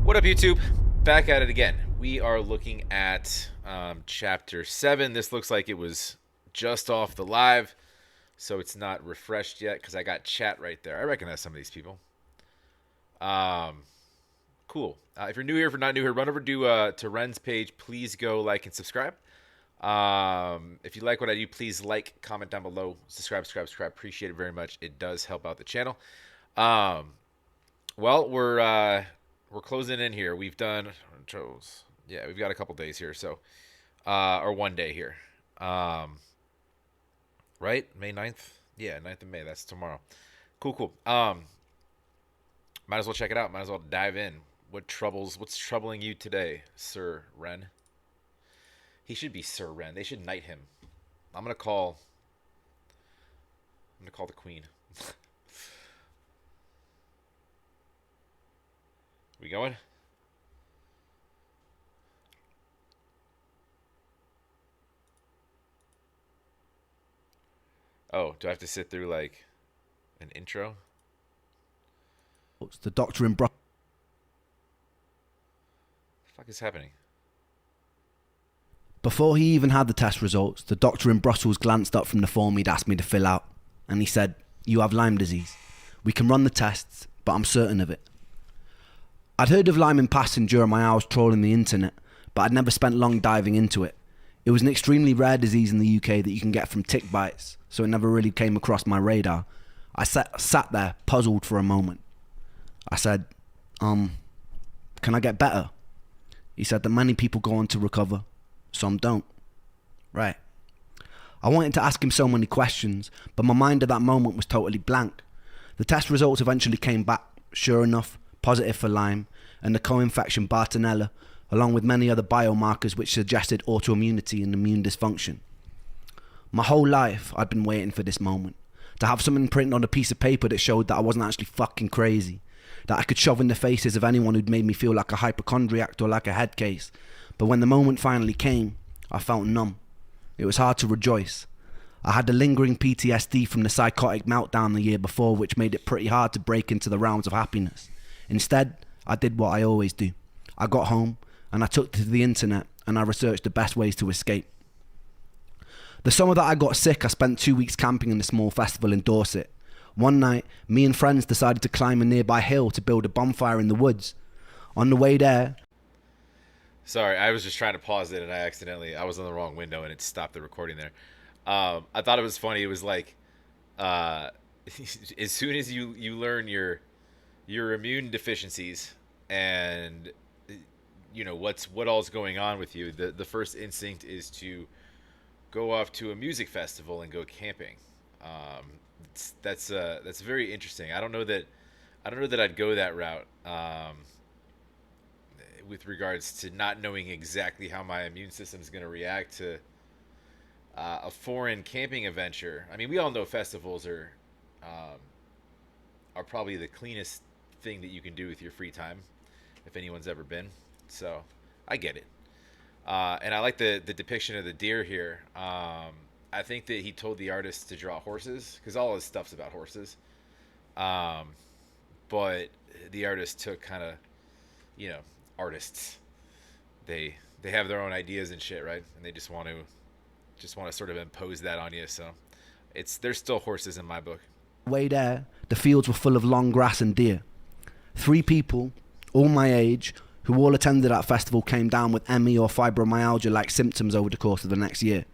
What up, YouTube? Back at it again. We are looking at Chapter 7. This looks like it was just off the live, so it's not refreshed yet because I got chat right there. I recognize some of these people. Cool. If you're new here, if you're not new here, run over to REN's page. Please go like and subscribe. If you like what I do, please like, comment down below, subscribe. Appreciate it very much. It does help out the channel. Well, we're closing in here. We've done, we've got a couple days here, so, or one day here. Right? May 9th? Yeah, 9th of May. That's tomorrow. Cool. Might as well check it out. Might as well dive in. What's troubling you today, Sir Ren? He should be Sir Ren. They should knight him. I'm gonna call the Queen. We going? Oh, do I have to sit through like an intro? The doctor in Brussels. What the fuck is happening? Before he even had the test results, the doctor in Brussels glanced up from the form he'd asked me to fill out, and he said, "You have Lyme disease. We can run the tests, but I'm certain of it." I'd heard of Lyme in passing during my hours trawling the internet, but I'd never spent long diving into it. It was an extremely rare disease in the UK that you can get from tick bites, so it never really came across my radar. I sat there, puzzled for a moment. I said, can I get better? He said that many people go on to recover, some don't. Right. I wanted to ask him so many questions, but my mind at that moment was totally blank. The test results eventually came back, sure enough, positive for Lyme, and the co-infection Bartonella, along with many other biomarkers which suggested autoimmunity and immune dysfunction. My whole life, I'd been waiting for this moment, to have something printed on a piece of paper that showed that I wasn't actually fucking crazy, that I could shove in the faces of anyone who'd made me feel like a hypochondriac or like a head case. But when the moment finally came, I felt numb. It was hard to rejoice. I had the lingering PTSD from the psychotic meltdown the year before, which made it pretty hard to break into the realms of happiness. Instead, I did what I always do. I got home, and I took to the internet, and I researched the best ways to escape. The summer that I got sick, I spent 2 weeks camping in a small festival in Dorset. One night, me and friends decided to climb a nearby hill to build a bonfire in the woods. On the way there... Sorry, I was just trying to pause it, and I was on the wrong window, and it stopped the recording there. I thought it was funny. It was like, as soon as you learn your immune deficiencies and what all's going on with you, the first instinct is to go off to a music festival and go camping. That's very interesting. I don't know that I'd go that route, with regards to not knowing exactly how my immune system is going to react to a foreign camping adventure. I mean, we all know festivals are probably the cleanest thing that you can do with your free time, if anyone's ever been. So I get it. And I like the depiction of the deer here. I think that he told the artist to draw horses because all his stuff's about horses. But the artist took kind of, artists, they have their own ideas and shit, right? And they just want to sort of impose that on you. So there's still horses in my book. Way there, the fields were full of long grass and deer. 3 people, all my age, who all attended that festival came down with ME or fibromyalgia-like symptoms over the course of the next year.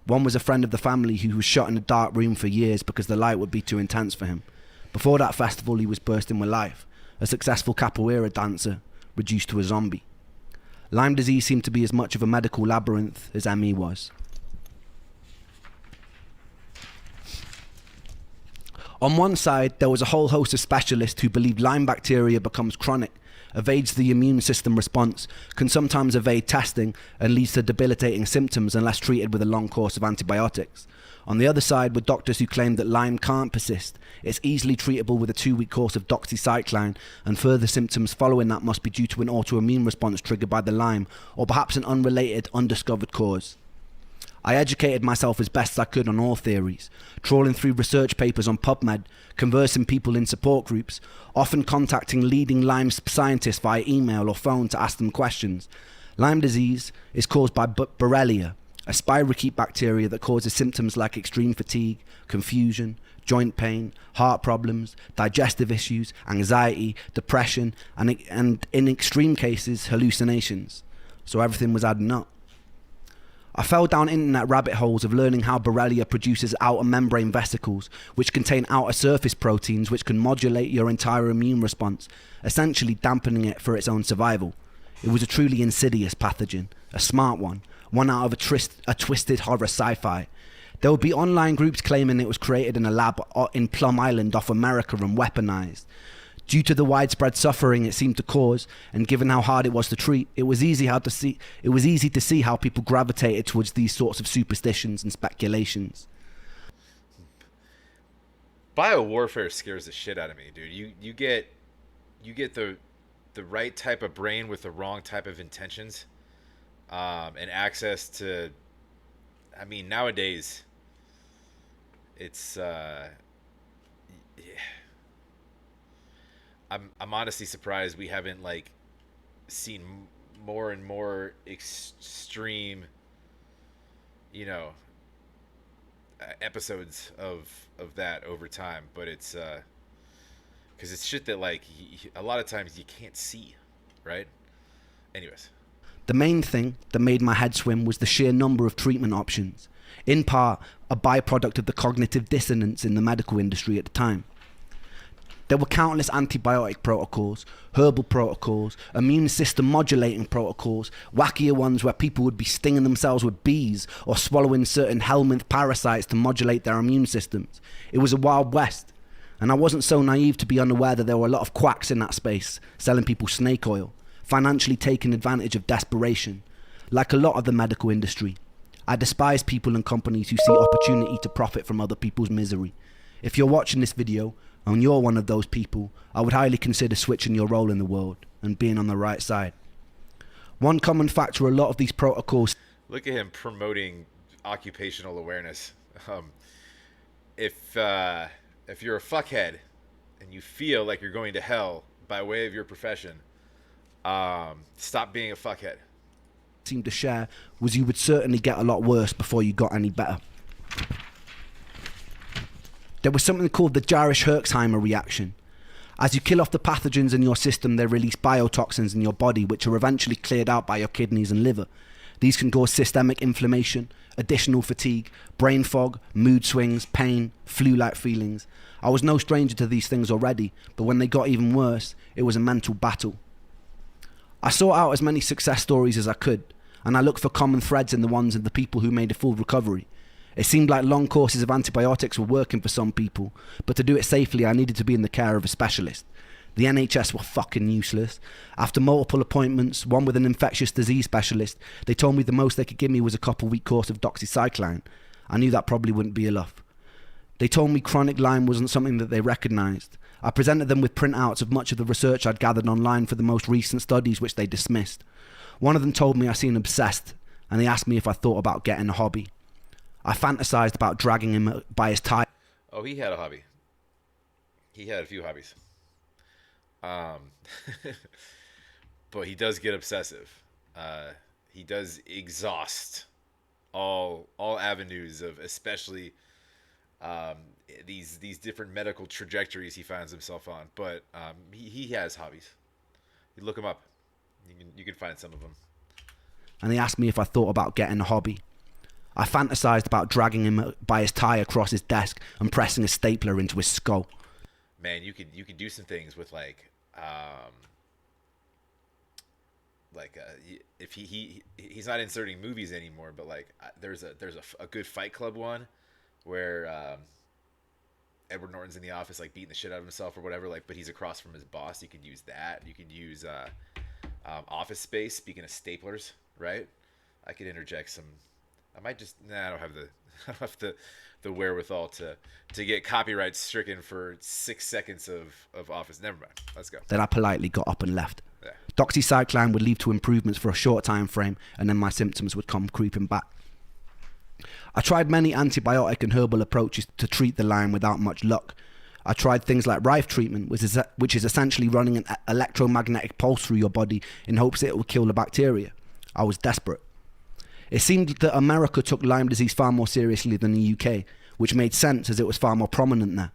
One was a friend of the family who was shut in a dark room for years because the light would be too intense for him. Before that festival, he was bursting with life, a successful capoeira dancer, reduced to a zombie. Lyme disease seemed to be as much of a medical labyrinth as ME was. On one side, there was a whole host of specialists who believed Lyme bacteria becomes chronic, evades the immune system response, can sometimes evade testing, and leads to debilitating symptoms unless treated with a long course of antibiotics. On the other side were doctors who claimed that Lyme can't persist. It's easily treatable with a 2-week course of doxycycline, and further symptoms following that must be due to an autoimmune response triggered by the Lyme, or perhaps an unrelated, undiscovered cause. I educated myself as best I could on all theories, trawling through research papers on PubMed, conversing people in support groups, often contacting leading Lyme scientists via email or phone to ask them questions. Lyme disease is caused by Borrelia, a spirochete bacteria that causes symptoms like extreme fatigue, confusion, joint pain, heart problems, digestive issues, anxiety, depression, and in extreme cases, hallucinations. So everything was adding up. I fell down internet rabbit holes of learning how Borrelia produces outer membrane vesicles, which contain outer surface proteins which can modulate your entire immune response, essentially dampening it for its own survival. It was a truly insidious pathogen, a smart one out of a twisted horror sci-fi. There would be online groups claiming it was created in a lab in Plum Island off America and weaponized. Due to the widespread suffering it seemed to cause, and given how hard it was to treat, it was easy to see how people gravitated towards these sorts of superstitions and speculations. Biowarfare scares the shit out of me, dude. You get the right type of brain with the wrong type of intentions, and access to. I mean, nowadays, it's. I'm honestly surprised we haven't like seen more and more extreme, you know, episodes of that over time. But it's because it's shit that like a lot of times you can't see, right? Anyways, The main thing that made my head swim was the sheer number of treatment options, in part a byproduct of the cognitive dissonance in the medical industry at the time. There were countless antibiotic protocols, herbal protocols, immune system modulating protocols, wackier ones where people would be stinging themselves with bees or swallowing certain helminth parasites to modulate their immune systems. It was a wild west, and I wasn't so naive to be unaware that there were a lot of quacks in that space, selling people snake oil, financially taking advantage of desperation. Like a lot of the medical industry, I despise people and companies who see opportunity to profit from other people's misery. If you're watching this video, and you're one of those people, I would highly consider switching your role in the world and being on the right side. One common factor a lot of these protocols... Look at him promoting occupational awareness. If you're a fuckhead and you feel like you're going to hell by way of your profession, stop being a fuckhead. ...seemed to share was you would certainly get a lot worse before you got any better. There was something called the Jarisch-Herxheimer reaction. As you kill off the pathogens in your system, they release biotoxins in your body, which are eventually cleared out by your kidneys and liver. These can cause systemic inflammation, additional fatigue, brain fog, mood swings, pain, flu-like feelings. I was no stranger to these things already, but when they got even worse, it was a mental battle. I sought out as many success stories as I could, and I looked for common threads in the ones of the people who made a full recovery. It seemed like long courses of antibiotics were working for some people, but to do it safely I needed to be in the care of a specialist. The NHS were fucking useless. After multiple appointments, one with an infectious disease specialist, they told me the most they could give me was a couple-week course of doxycycline. I knew that probably wouldn't be enough. They told me chronic Lyme wasn't something that they recognised. I presented them with printouts of much of the research I'd gathered online for the most recent studies, which they dismissed. One of them told me I seemed obsessed, and they asked me if I thought about getting a hobby. I fantasized about dragging him by his tie. Oh, he had a hobby. He had a few hobbies. But he does get obsessive. He does exhaust all avenues of, especially these different medical trajectories he finds himself on. But he has hobbies. You look him up. You can find some of them. And they asked me if I thought about getting a hobby. I fantasized about dragging him by his tie across his desk and pressing a stapler into his skull. Man, you could do some things with if he's not inserting movies anymore, but like there's a good Fight Club one where Edward Norton's in the office like beating the shit out of himself or whatever, like, but he's across from his boss. You could use that. You could use Office Space. Speaking of staplers, right? I could interject some. I might just I don't have the wherewithal to get copyright stricken for 6 seconds of Office. Never mind. Let's go. Then I politely got up and left. Yeah. Doxycycline would lead to improvements for a short time frame, and then my symptoms would come creeping back. I tried many antibiotic and herbal approaches to treat the Lyme without much luck. I tried things like Rife treatment, which is essentially running an electromagnetic pulse through your body in hopes that it will kill the bacteria. I was desperate. It seemed that America took Lyme disease far more seriously than the UK, which made sense as it was far more prominent there.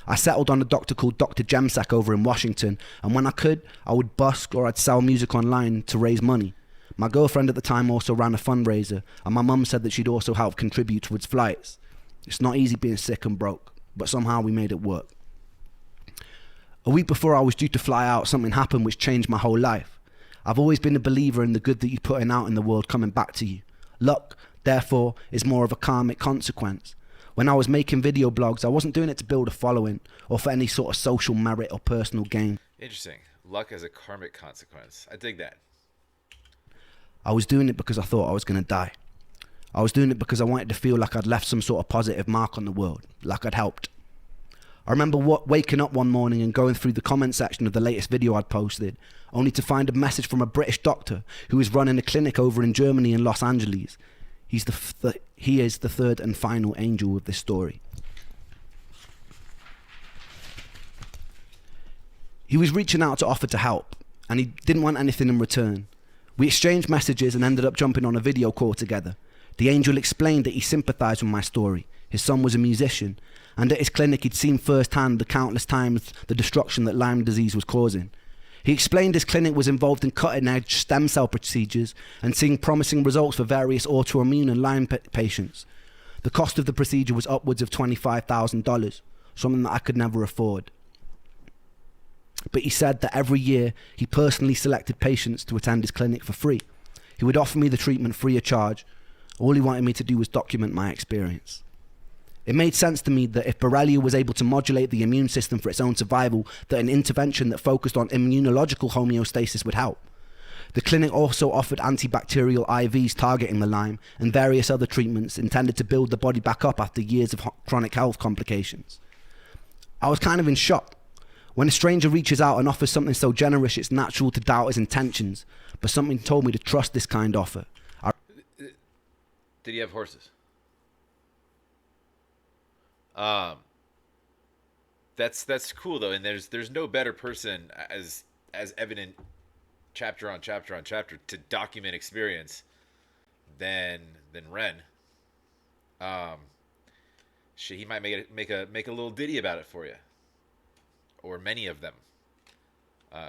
I settled on a doctor called Dr. Jemsak over in Washington, and when I could, I would busk or I'd sell music online to raise money. My girlfriend at the time also ran a fundraiser, and my mum said that she'd also help contribute towards flights. It's not easy being sick and broke, but somehow we made it work. A week before I was due to fly out, something happened which changed my whole life. I've always been a believer in the good that you're putting out in the world coming back to you. Luck, therefore, is more of a karmic consequence. When I was making video blogs, I wasn't doing it to build a following or for any sort of social merit or personal gain. Interesting. Luck as a karmic consequence. I dig that. I was doing it because I thought I was going to die. I was doing it because I wanted to feel like I'd left some sort of positive mark on the world, like I'd helped. I remember waking up one morning and going through the comment section of the latest video I'd posted, only to find a message from a British doctor who is running a clinic over in Germany in Los Angeles. He is the third and final angel of this story. He was reaching out to offer to help, and he didn't want anything in return. We exchanged messages and ended up jumping on a video call together. The angel explained that he sympathised with my story. His son was a musician, and at his clinic he'd seen firsthand the countless times the destruction that Lyme disease was causing. He explained his clinic was involved in cutting-edge stem cell procedures and seeing promising results for various autoimmune and Lyme patients. The cost of the procedure was upwards of $25,000, something that I could never afford. But he said that every year he personally selected patients to attend his clinic for free. He would offer me the treatment free of charge. All he wanted me to do was document my experience. It made sense to me that if Borrelia was able to modulate the immune system for its own survival, that an intervention that focused on immunological homeostasis would help. The clinic also offered antibacterial IVs targeting the Lyme and various other treatments intended to build the body back up after years of chronic health complications. I was kind of in shock. When a stranger reaches out and offers something so generous, it's natural to doubt his intentions, but something told me to trust this kind offer. Did he have horses? That's cool though, and there's no better person as evident chapter on chapter on chapter to document experience than REN. He might make a little ditty about it for you, or many of them.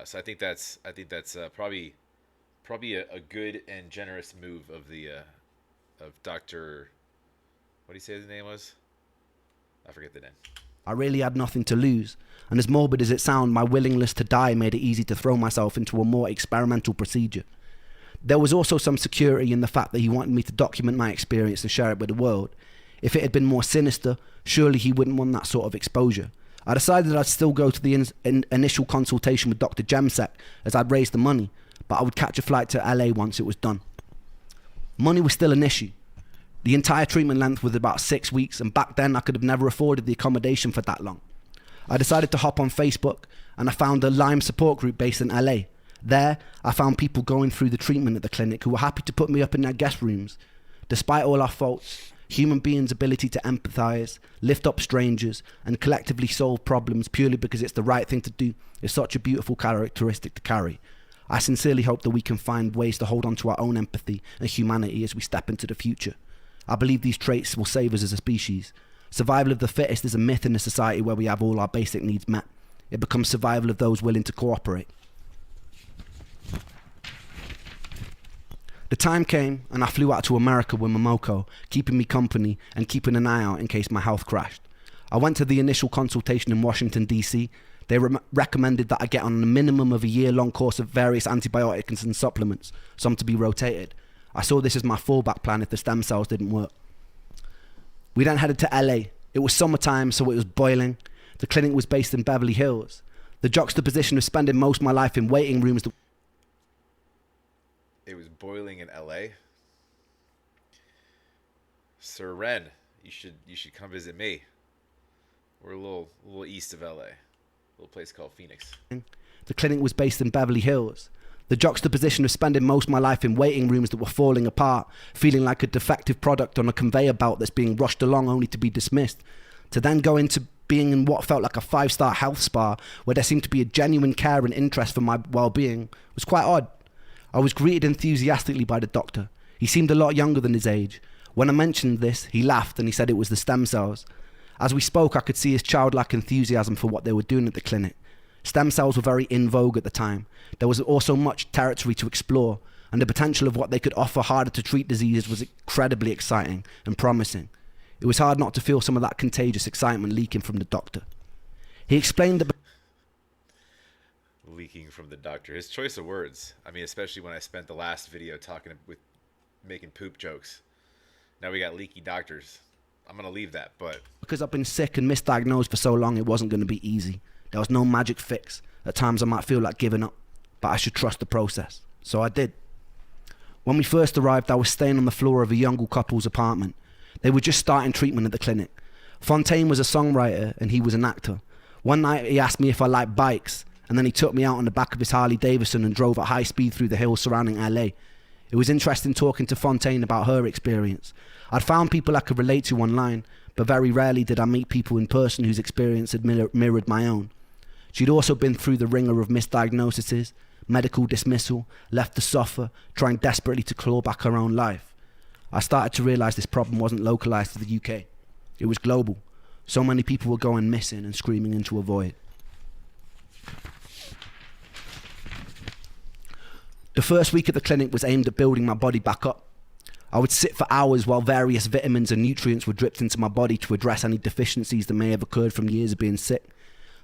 So I think that's probably a good and generous move of the of Dr. What do you say his name was? I forget the name. I really had nothing to lose, and as morbid as it sounded, my willingness to die made it easy to throw myself into a more experimental procedure. There was also some security in the fact that he wanted me to document my experience and share it with the world. If it had been more sinister, surely he wouldn't want that sort of exposure. I decided I'd still go to the initial consultation with Dr. Jemsak as I'd raised the money, but I would catch a flight to LA once it was done. Money was still an issue. The entire treatment length was about 6 weeks, and back then I could have never afforded the accommodation for that long. I decided to hop on Facebook, and I found a Lyme support group based in LA. There, I found people going through the treatment at the clinic who were happy to put me up in their guest rooms. Despite all our faults, human beings' ability to empathize, lift up strangers, and collectively solve problems purely because it's the right thing to do is such a beautiful characteristic to carry. I sincerely hope that we can find ways to hold on to our own empathy and humanity as we step into the future. I believe these traits will save us as a species. Survival of the fittest is a myth in a society where we have all our basic needs met. It becomes survival of those willing to cooperate. The time came and I flew out to America with Momoko, keeping me company and keeping an eye out in case my health crashed. I went to the initial consultation in Washington, D.C. They recommended that I get on a minimum of a year-long course of various antibiotics and supplements, some to be rotated. I saw this as my fallback plan if the stem cells didn't work. We then headed to LA. It was summertime, so it was boiling. The clinic was based in Beverly Hills. The juxtaposition of spending most of my life in waiting rooms. It was boiling in LA. Sir Ren, you should come visit me. We're a little east of LA. A little place called Phoenix. The clinic was based in Beverly Hills. The juxtaposition of spending most of my life in waiting rooms that were falling apart, feeling like a defective product on a conveyor belt that's being rushed along only to be dismissed, to then go into being in what felt like a 5-star health spa where there seemed to be a genuine care and interest for my well-being, was quite odd. I was greeted enthusiastically by the doctor. He seemed a lot younger than his age. When I mentioned this, he laughed and he said it was the stem cells. As we spoke, I could see his childlike enthusiasm for what they were doing at the clinic. Stem cells were very in vogue at the time. There was also much territory to explore, and the potential of what they could offer harder to treat diseases was incredibly exciting and promising. It was hard not to feel some of that contagious excitement leaking from the doctor. He explained that... Leaking from the doctor. His choice of words. I mean, especially when I spent the last video making poop jokes. Now we got leaky doctors. I'm going to leave that, but... Because I've been sick and misdiagnosed for so long, it wasn't going to be easy. There was no magic fix. At times I might feel like giving up, but I should trust the process. So I did. When we first arrived, I was staying on the floor of a young couple's apartment. They were just starting treatment at the clinic. Fontaine was a songwriter and he was an actor. One night he asked me if I liked bikes, and then he took me out on the back of his Harley Davidson and drove at high speed through the hills surrounding LA. It was interesting talking to Fontaine about her experience. I'd found people I could relate to online, but very rarely did I meet people in person whose experience had mirrored my own. She'd also been through the ringer of misdiagnoses, medical dismissal, left to suffer, trying desperately to claw back her own life. I started to realise this problem wasn't localised to the UK. It was global. So many people were going missing and screaming into a void. The first week at the clinic was aimed at building my body back up. I would sit for hours while various vitamins and nutrients were dripped into my body to address any deficiencies that may have occurred from years of being sick.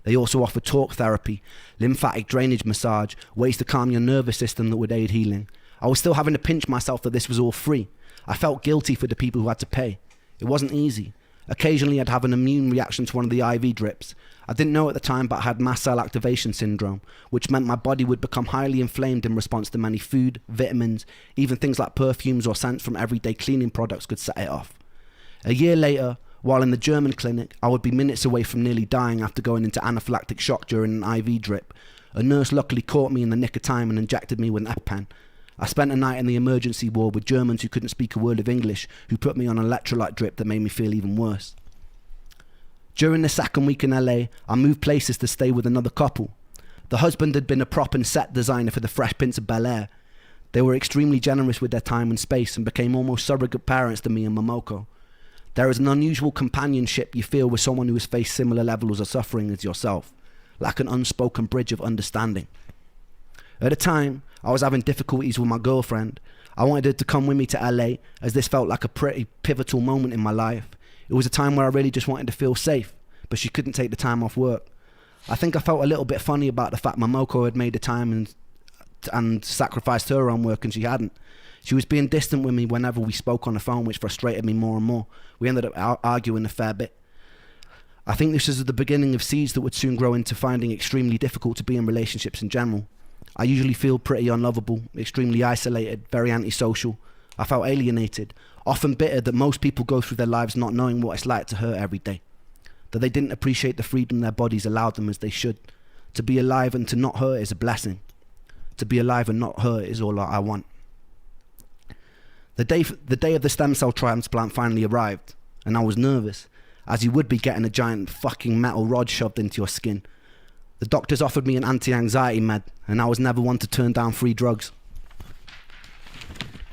They also offered talk therapy, lymphatic drainage massage, ways to calm your nervous system that would aid healing. I was still having to pinch myself that this was all free. I felt guilty for the people who had to pay. It wasn't easy. Occasionally I'd have an immune reaction to one of the IV drips. I didn't know at the time, but I had mast cell activation syndrome, which meant my body would become highly inflamed in response to many food, vitamins, even things like perfumes or scents from everyday cleaning products could set it off. A year later, while in the German clinic, I would be minutes away from nearly dying after going into anaphylactic shock during an IV drip. A nurse luckily caught me in the nick of time and injected me with an EpiPen. I spent a night in the emergency ward with Germans who couldn't speak a word of English, who put me on an electrolyte drip that made me feel even worse. During the second week in LA, I moved places to stay with another couple. The husband had been a prop and set designer for the Fresh Prince of Bel-Air. They were extremely generous with their time and space and became almost surrogate parents to me and Momoko. There is an unusual companionship you feel with someone who has faced similar levels of suffering as yourself, like an unspoken bridge of understanding. At the time, I was having difficulties with my girlfriend. I wanted her to come with me to LA, as this felt like a pretty pivotal moment in my life. It was a time where I really just wanted to feel safe, but she couldn't take the time off work. I think I felt a little bit funny about the fact Momoko had made the time and sacrificed her own work and she hadn't. She was being distant with me whenever we spoke on the phone, which frustrated me more and more. We ended up arguing a fair bit. I think this is the beginning of seeds that would soon grow into finding it extremely difficult to be in relationships in general. I usually feel pretty unlovable, extremely isolated, very antisocial. I felt alienated, often bitter that most people go through their lives not knowing what it's like to hurt every day, that they didn't appreciate the freedom their bodies allowed them as they should. To be alive and to not hurt is a blessing. To be alive and not hurt is all I want. The day of the stem cell transplant finally arrived, and I was nervous, as you would be getting a giant fucking metal rod shoved into your skin. The doctors offered me an anti-anxiety med, and I was never one to turn down free drugs.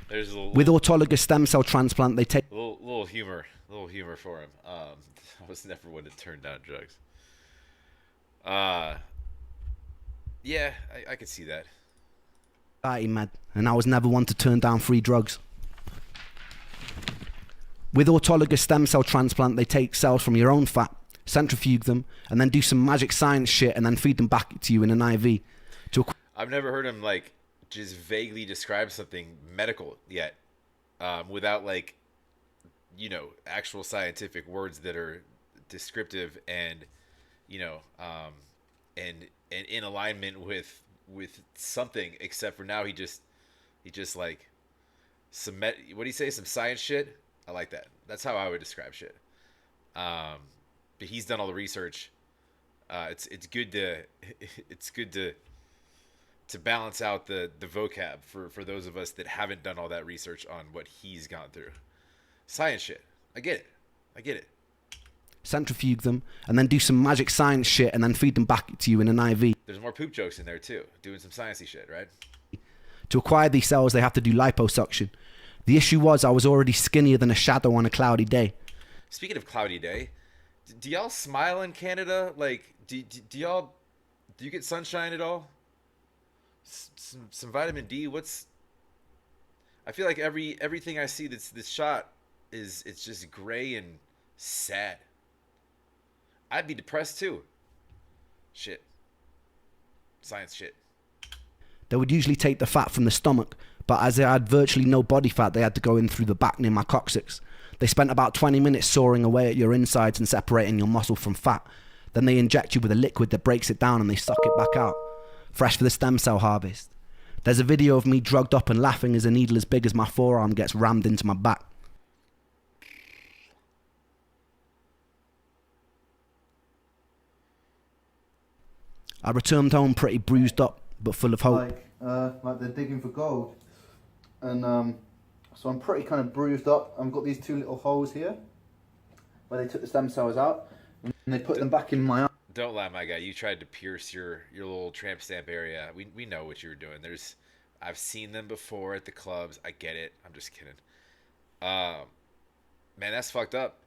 There's With autologous stem cell transplant, they take... little humor for him. I was never one to turn down drugs. Yeah, I could see that. Anxiety med, and I was never one to turn down free drugs. With autologous stem cell transplant, they take cells from your own fat, centrifuge them, and then do some magic science shit and then feed them back to you in an IV. I've never heard him like just vaguely describe something medical yet, without like, actual scientific words that are descriptive and, and in alignment with something. Except for now, he just like what do you say? Some science shit. I like that. That's how I would describe shit. But he's done all the research. It's good to to balance out the vocab for those of us that haven't done all that research on what he's gone through. Science shit. I get it. I get it. Centrifuge them, and then do some magic science shit and then feed them back to you in an IV. There's more poop jokes in there too. Doing some sciencey shit, right? To acquire these cells, they have to do liposuction. The issue was I was already skinnier than a shadow on a cloudy day. Speaking of cloudy day, do y'all smile in Canada? Like, do you get sunshine at all? Some vitamin D. I feel like everything I see that's shot it's just gray and sad. I'd be depressed too. Shit. Science shit. They would usually take the fat from the stomach, but as I had virtually no body fat, they had to go in through the back near my coccyx. They spent about 20 minutes sawing away at your insides and separating your muscle from fat. Then they inject you with a liquid that breaks it down and they suck it back out. Fresh for the stem cell harvest. There's a video of me drugged up and laughing as a needle as big as my forearm gets rammed into my back. I returned home pretty bruised up, but full of hope. Like they're digging for gold, and so I'm pretty kind of bruised up. I've got these two little holes here where they took the stem cells out and they put them back in my arm. Don't lie, my guy. You tried to pierce your little tramp stamp area. We know what you were doing. I've seen them before at the clubs. I get it. I'm just kidding. Man, that's fucked up.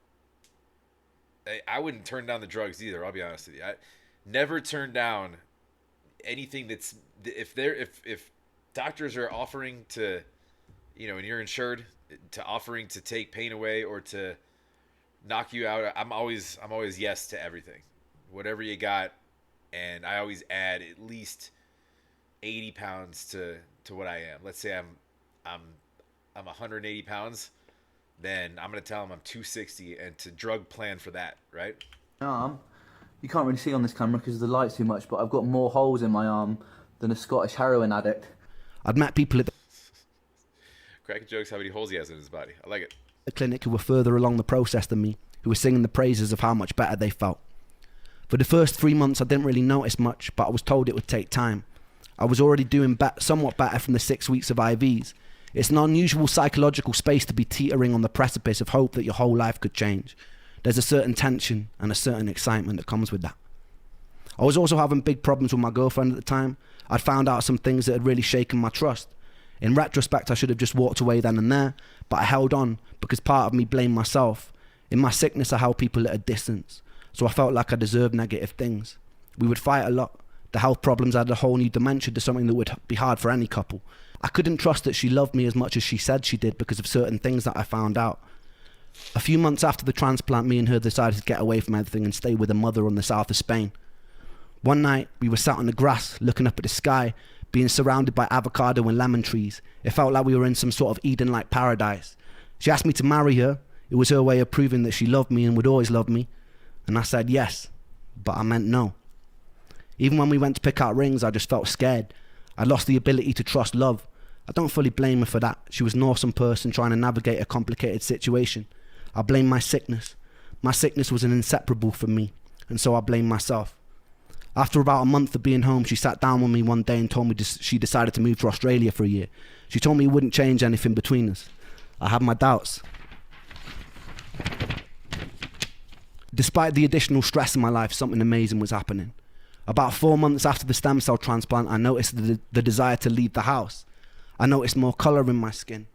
I wouldn't turn down the drugs either. I'll be honest with you. I never turn down anything that's if doctors are offering to, and you're insured, to offering to take pain away or to knock you out. I'm always yes to everything, whatever you got, and I always add at least 80 pounds to what I am. Let's say I'm 180 pounds, then I'm gonna tell them I'm 260 and to drug plan for that, right? You can't really see on this camera because the light's too much, but I've got more holes in my arm than a Scottish heroin addict. I'd met people at Cracking jokes how many holes he has in his body. I like it. the clinic who were further along the process than me, who were singing the praises of how much better they felt. For the first 3 months, I didn't really notice much, but I was told it would take time. I was already doing somewhat better from the 6 weeks of IVs. It's an unusual psychological space to be teetering on the precipice of hope that your whole life could change. There's a certain tension and a certain excitement that comes with that. I was also having big problems with my girlfriend at the time. I'd found out some things that had really shaken my trust. In retrospect, I should have just walked away then and there, but I held on because part of me blamed myself. In my sickness, I held people at a distance, so I felt like I deserved negative things. We would fight a lot. The health problems added a whole new dimension to something that would be hard for any couple. I couldn't trust that she loved me as much as she said she did because of certain things that I found out. A few months after the transplant, me and her decided to get away from everything and stay with a mother on the south of Spain. One night, we were sat on the grass, looking up at the sky, being surrounded by avocado and lemon trees. It felt like we were in some sort of Eden-like paradise. She asked me to marry her. It was her way of proving that she loved me and would always love me. And I said yes, but I meant no. Even when we went to pick out rings, I just felt scared. I lost the ability to trust love. I don't fully blame her for that. She was an awesome person trying to navigate a complicated situation. I blame my sickness. My sickness was an inseparable from me, and so I blame myself. After about a month of being home, she sat down with me one day and told me she decided to move to Australia for a year. She told me it wouldn't change anything between us. I had my doubts. Despite the additional stress in my life, something amazing was happening. About 4 months after the stem cell transplant, I noticed the desire to leave the house. I noticed more colour in my skin.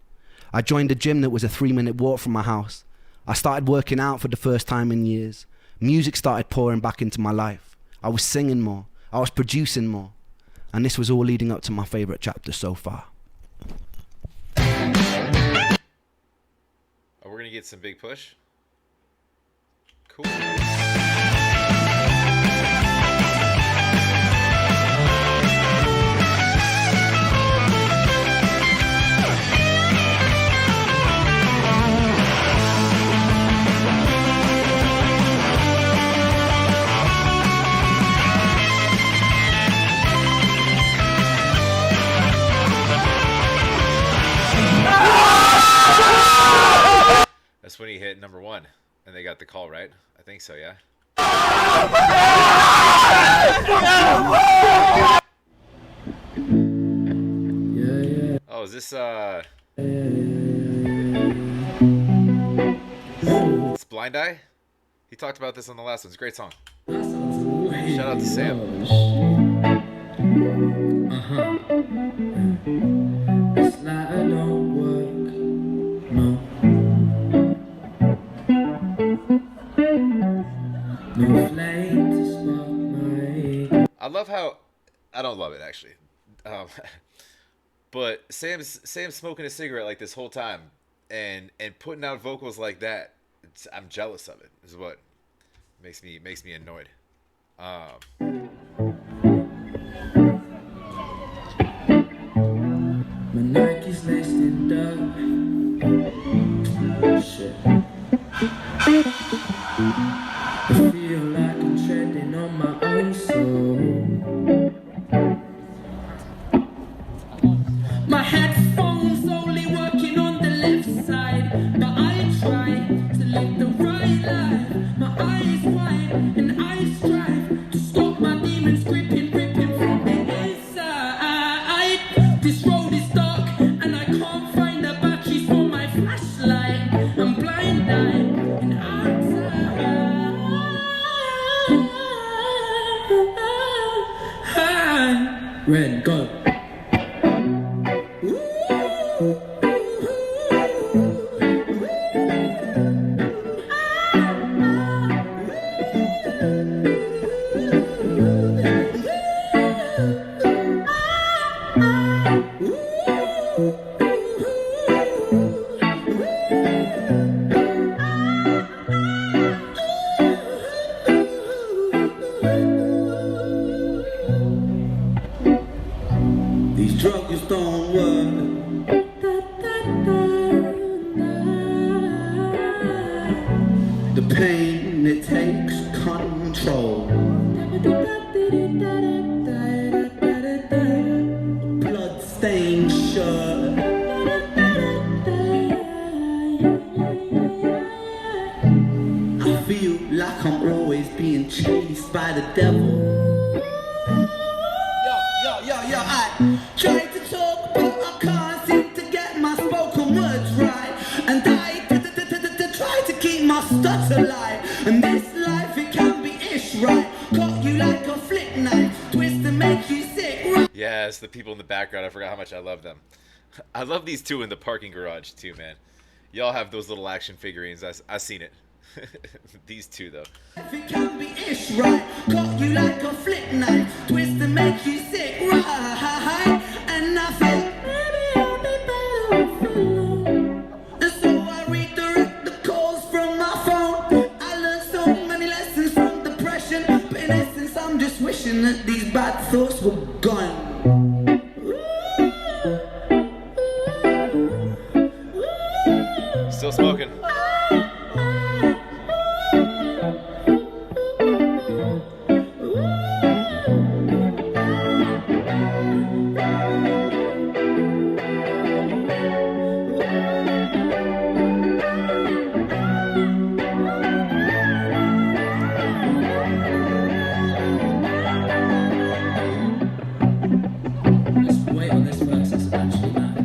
I joined a gym that was a 3-minute walk from my house. I started working out for the first time in years. Music started pouring back into my life. I was singing more. I was producing more. And this was all leading up to my favourite chapter so far. Oh, we're going to get some big push? Cool. That's when he hit number 1, and they got the call, right? I think so, yeah. Oh, is this it's Blind Eye? He talked about this on the last one. It's a great song. Shout out to Sam. It's like I don't work, no. No flame to spark my. I love how I don't love it actually, um, but Sam's smoking a cigarette like this whole time, and putting out vocals like that. I'm jealous of it. Is what makes me annoyed. My Nike's laced in dirt. Shit. I feel like I'm treading on my own soul. My headphones only working on the left side, but I try to live the right life. My eyes wide and I strive to stop my demons gripping from the inside. This road is dark and I can't find the batteries for my flashlight. I'm blind-eyed and outside. Ren, go. These drugs don't work. The pain, it takes control. Blood-stained shirt. I feel like I'm always being chased by the devil. Yo, I try to talk, but I can't seem to get my spoken words right. And I try to keep my stutter alive. And this life, it can be ish, right? Cut you like a flick knife, twist and make you sick, right? Yes, the people in the background. I forgot how much I love them. I love these two in the parking garage too, man. Y'all have those little action figurines. I seen it. These two though. It can be ish, right? Cut you like a flick knife, twist and make you sick, right? And I felt maybe I'll be better off alone. And so I redirect the calls from my phone. I learned so many lessons from depression, but in essence I'm just wishing that these bad thoughts were gone. Still smoking. Let's wait on this verse, it's actually that.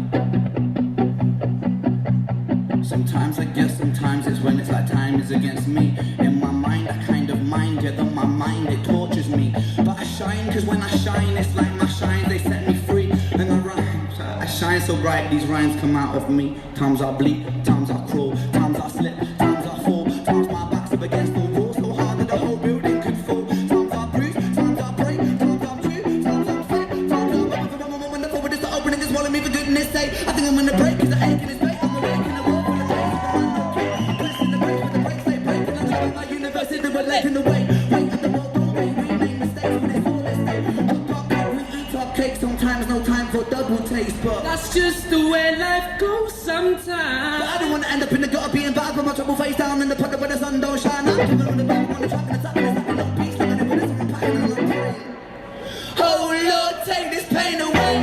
Sometimes I guess, sometimes it's when it's like time is against me. In my mind, I kind of mind it, though my mind, it tortures me. But I shine, cause when I shine, it's like my shines, they set me free. And I rhyme, I shine so bright, these rhymes come out of me. Times I bleed, times I crawl, times I slip, times I fall. Times my back's up against the wall, so hard that the whole building could fall. Times I bruise, times I break, times I'm true, times I'm fake. Times I'm when the forward is to open and just swallow me for goodness sake. I think I'm gonna break, cause the ache in his face. I'm awake in the wall full of days. Blessing the breaks, when the breaks they break. And I'm trying my universe into a leg in the way. Wait, and the world don't wait, we make mistakes when it's all at stake. We eat our cake, sometimes no time for double taste. But that's just the way life goes sometimes. But I don't wanna end up in the gutter being bad, with my trouble face down in the pocket where the sun don't shine. I'm giving on the back, on the track, and the top, and it's like no peace. Looking at it with this one pattern, and I'm praying. Oh Lord, take this pain away.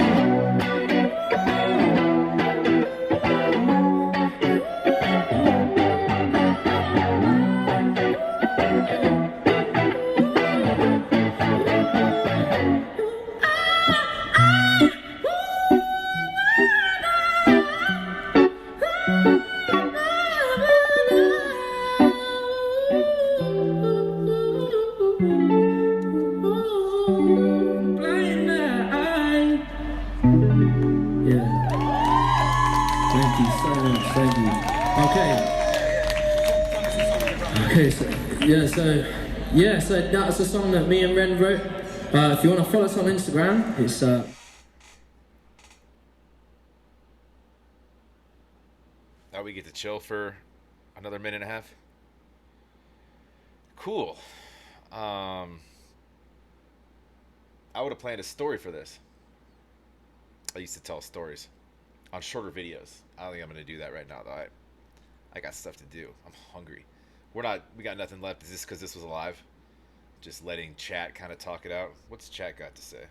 Yeah. Thank you so much. Thank you. Okay. So that's a song that me and Ren wrote. If you want to follow us on Instagram, it's Now we get to chill for another minute and a half. Cool. Um, I would have planned a story for this. I used to tell stories on shorter videos. I don't think I'm gonna do that right now though. I got stuff to do. I'm hungry. We got nothing left. Is this because this was live? Just letting chat kind of talk it out. What's chat got to say?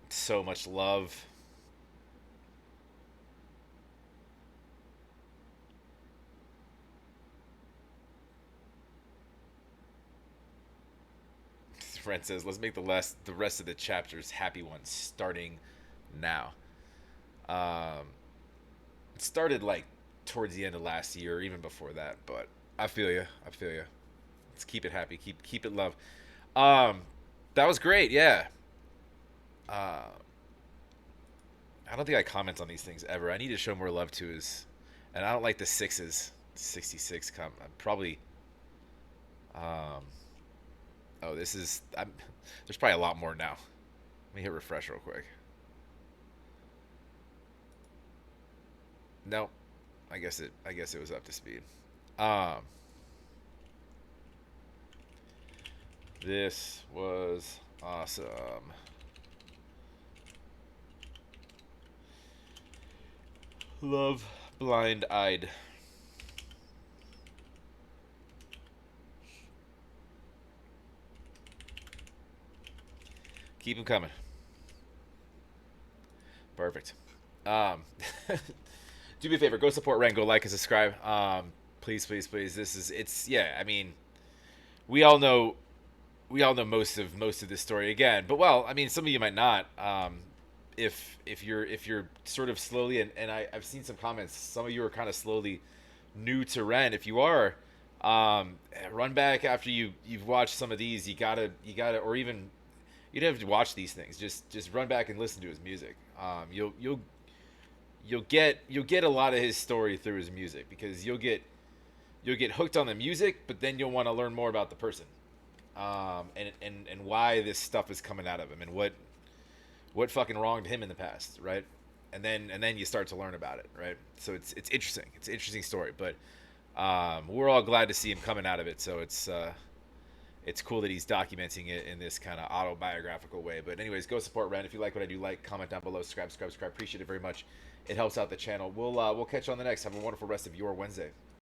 So much love. Friend says, let's make the rest of the chapters happy ones starting now. It started like towards the end of last year, or even before that, but I feel you. I feel you. Let's keep it happy. Keep it love. That was great. Yeah. I don't think I comment on these things ever. I need to show more love to his, and I don't like the sixes. 66 I'm probably. Oh, this is. There's probably a lot more now. Let me hit refresh real quick. No, I guess it was up to speed. This was awesome. Love blind eyed. Keep them coming. Perfect. Do me a favor, go support Ren, go like and subscribe. Please, please, please. Yeah, I mean, we all know most of this story again. But well, I mean, some of you might not. If you're sort of slowly, and I've seen some comments, some of you are kind of slowly new to Ren. If you are, run back after you've watched some of these. You gotta, or even you don't have to watch these things. Just run back and listen to his music. You'll get a lot of his story through his music, because you'll get hooked on the music, but then you'll want to learn more about the person, and why this stuff is coming out of him, and what fucking wronged him in the past, right? And then you start to learn about it, right? So it's interesting. It's an interesting story, but we're all glad to see him coming out of it. So it's cool that he's documenting it in this kind of autobiographical way. But anyways, go support Ren. If you like what I do, like, comment down below, subscribe. Appreciate it very much. It helps out the channel. We'll catch you on the next. Have a wonderful rest of your Wednesday.